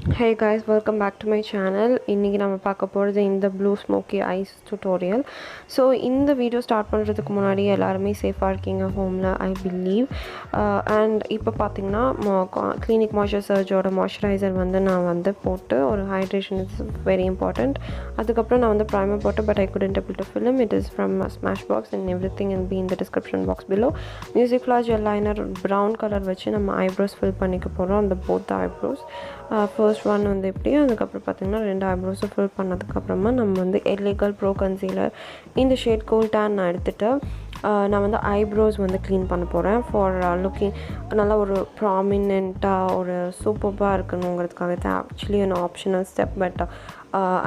Hey guys, welcome back to my channel. இன்னைக்கு நம்ம பார்க்க போறது இந்த blue smoky eyes tutorial. So இந்த வீடியோ ஸ்டார்ட் பண்றதுக்கு முன்னாடி எல்லாரும் சேஃபா இருக்கீங்க ஹோம்ல I believe. And இப்போ பாத்தீங்கன்னா clinic moisture surge ஓட moisturizer வந்து நான் வந்து போட்டு ஒரு hydration is very important. அதுக்கு அப்புறம் நான் வந்து primer போட்டு but I couldn't able to film. It is from Smashbox and everything will be in the description box below. Music Flash eyeliner brown color வச்சு நம்ம eyebrows fill பண்ணிக்க போறோம் அந்த both eyebrows. First one வந்து இப்படி அதுக்கப்புறம் பார்த்தீங்கன்னா ரெண்டு ஐப்ரோஸை ஃபில் பண்ணதுக்கப்புறமா நம்ம வந்து எலிகல் ப்ரோ கன்சீலர் இந்த ஷேட் கூல் டேன் நான் எடுத்துகிட்டு நான் வந்து ஐப்ரோஸ் வந்து க்ளீன் பண்ண போகிறேன் ஃபார் லுக்கிங் நல்லா ஒரு ப்ராமினெண்ட்டாக ஒரு சூப்பராக இருக்கணுங்கிறதுக்காக தான் actually an optional step but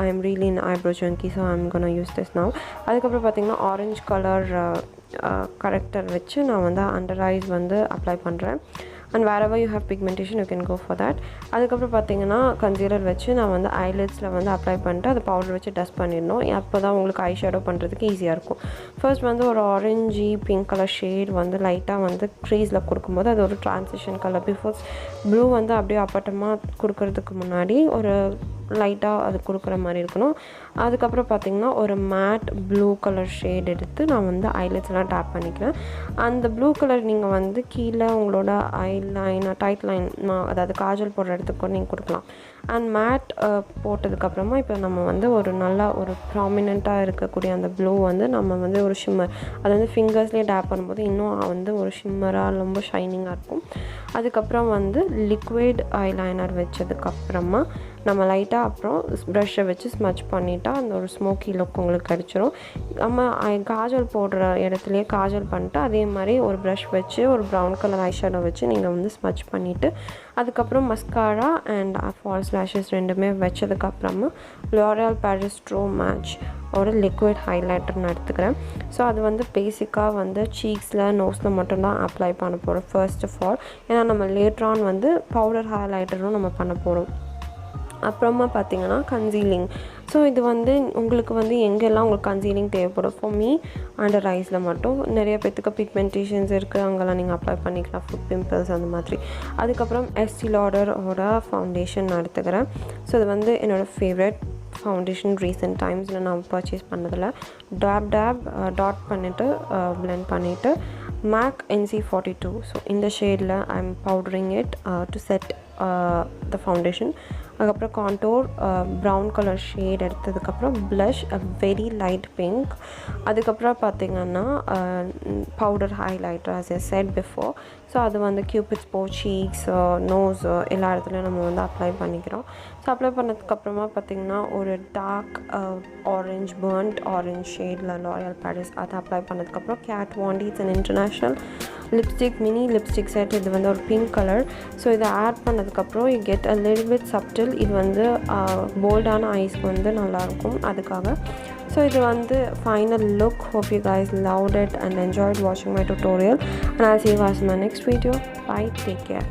I am really an eyebrow junkie so I'm gonna use this now. அதுக்கப்புறம் பார்த்தீங்கன்னா ஆரஞ்ச் கலர் கரெக்டர் வச்சு நான் வந்து அண்டர் ஐஸ் வந்து அப்ளை பண்ணுறேன். And wherever you have pigmentation you can go for that. அதுக்கப்புறம் பார்த்தீங்கன்னா concealer வச்சு நான் வந்து ஐலிட்ஸில் வந்து அப்ளை பண்ணிட்டு அது பவுடர் வச்சு டஸ்ட் பண்ணிடணும். அப்போ தான் உங்களுக்கு ஐ ஷேடோ பண்ணுறதுக்கு ஈஸியாக இருக்கும். ஃபர்ஸ்ட் வந்து ஒரு ஆரஞ்சு பிங்க் கலர் ஷேட் வந்து லைட்டாக வந்து க்ரீஸில் கொடுக்கும்போது அது ஒரு ட்ரான்சிஷன் கலர். பிஃபோர் ப்ளூ வந்து அப்படியே அப்பட்டமாக கொடுக்கறதுக்கு முன்னாடி ஒரு லைட்டாக அது கொடுக்குற மாதிரி இருக்கணும். அதுக்கப்புறம் பார்த்திங்கன்னா ஒரு மேட் ப்ளூ கலர் ஷேட் எடுத்து நான் வந்து ஐலைட்ஸ்லாம் டேப் பண்ணிக்கிறேன். அந்த ப்ளூ கலர் நீங்கள் வந்து கீழே உங்களோட ஐலைனர் டைட் லைன் அதாவது காஜல் போடுற இடத்துக்கு கூட நீங்கள் கொடுக்கலாம். அண்ட் மேட் போட்டதுக்கப்புறமா இப்போ நம்ம வந்து ஒரு நல்லா ஒரு ப்ராமினெண்ட்டாக இருக்கக்கூடிய அந்த ப்ளூ வந்து நம்ம வந்து ஒரு ஷிம்மர் அது வந்து ஃபிங்கர்ஸ்லேயே டேப் பண்ணும்போது இன்னும் வந்து ஒரு ஷிம்மராக ரொம்ப ஷைனிங்காக இருக்கும். அதுக்கப்புறம் வந்து லிக்விட் ஐலைனர் வச்சதுக்கப்புறமா நம்ம லைட்டாக அப்புறம் ப்ரஷ்ஷை வச்சு ஸ்மச் பண்ணிட்டா அந்த ஒரு ஸ்மோக்கி லுக் உங்களுக்கு கிடச்சிரும். நம்ம காஜல் போடுற இடத்துலையே காஜல் பண்ணிட்டு அதே மாதிரி ஒரு ப்ரஷ் வச்சு ஒரு ப்ரௌன் கலர் ஐஷேடோ வச்சு நீங்கள் வந்து ஸ்மச் பண்ணிவிட்டு அதுக்கப்புறம் மஸ்காரா அண்ட் ஃபால்ஸ் லேஷஸ் ரெண்டுமே வச்சதுக்கப்புறமா L'Oreal Paris True Match ஒரு லிக்விட் ஹைலைட்டர் நான் எடுத்துக்கிறேன். ஸோ அது வந்து பேசிக்காக வந்து சீக்ஸில் நோஸில் மட்டும்தான் அப்ளை பண்ண போகிறோம் ஃபர்ஸ்ட் ஆஃப் ஆல். ஏன்னா நம்ம லேட்டர் ஆன் வந்து பவுடர் ஹைலைட்டரும் நம்ம பண்ண போகிறோம். அப்புறமா பார்த்திங்கன்னா கன்சீலிங். ஸோ இது வந்து உங்களுக்கு வந்து எங்கெல்லாம் உங்களுக்கு கன்சீலிங் தேவைப்படும். ஃபார் மீ அண்டர் ஐஸில் மட்டும் நிறைய பேத்துக்கு பிக்மெண்டேஷன்ஸ் இருக்குது அங்கெல்லாம் நீங்கள் அப்ளை பண்ணிக்கலாம் ஃபுட் பிம்பிள்ஸ் அந்த மாதிரி. அதுக்கப்புறம் எஸ்டி லாடரோட ஃபவுண்டேஷன் நான் எடுத்துக்கிறேன். ஸோ இது வந்து என்னோடய ஃபேவரட் ஃபவுண்டேஷன் ரீசெண்ட் டைம்ஸில் நான் பர்ச்சேஸ் பண்ணதில் டாட் பண்ணிவிட்டு பிளெண்ட் பண்ணிவிட்டு MAC NC42. ஸோ இந்த ஷேடில் I am powdering it to set the foundation. அதுக்கப்புறம் கான்டோர் ப்ரௌன் கலர் ஷேட் எடுத்ததுக்கப்புறம் ப்ளஷ் வெரி லைட் பிங்க். அதுக்கப்புறம் பார்த்திங்கன்னா powder highlighter as I said before. So அது வந்து கியூபிட்ஸ் போ சீக்ஸ் நோஸ் எல்லா இடத்துலையும் நம்ம வந்து அப்ளை பண்ணிக்கிறோம். ஸோ அப்ளை பண்ணதுக்கப்புறமா பார்த்திங்கன்னா ஒரு டார்க் ஆரஞ்ச் பர்ன்ட் ஆரஞ்ச் ஷேடில் L'Oreal Paris அதை அப்ளை பண்ணதுக்கப்புறம் Kat Von D it's an international lipstick mini lipstick set. இது வந்து ஒரு பிங்க் கலர். ஸோ இதை ஆட் பண்ணதுக்கப்புறம் you get a little bit subtle. இது வந்து போல்டான ஐஸ்க்கு வந்து நல்லாயிருக்கும் அதுக்காக. ஸோ இது வந்து final look. Hope you guys loved it and enjoyed watching my tutorial and I'll see you guys in my next video. Bye, take care.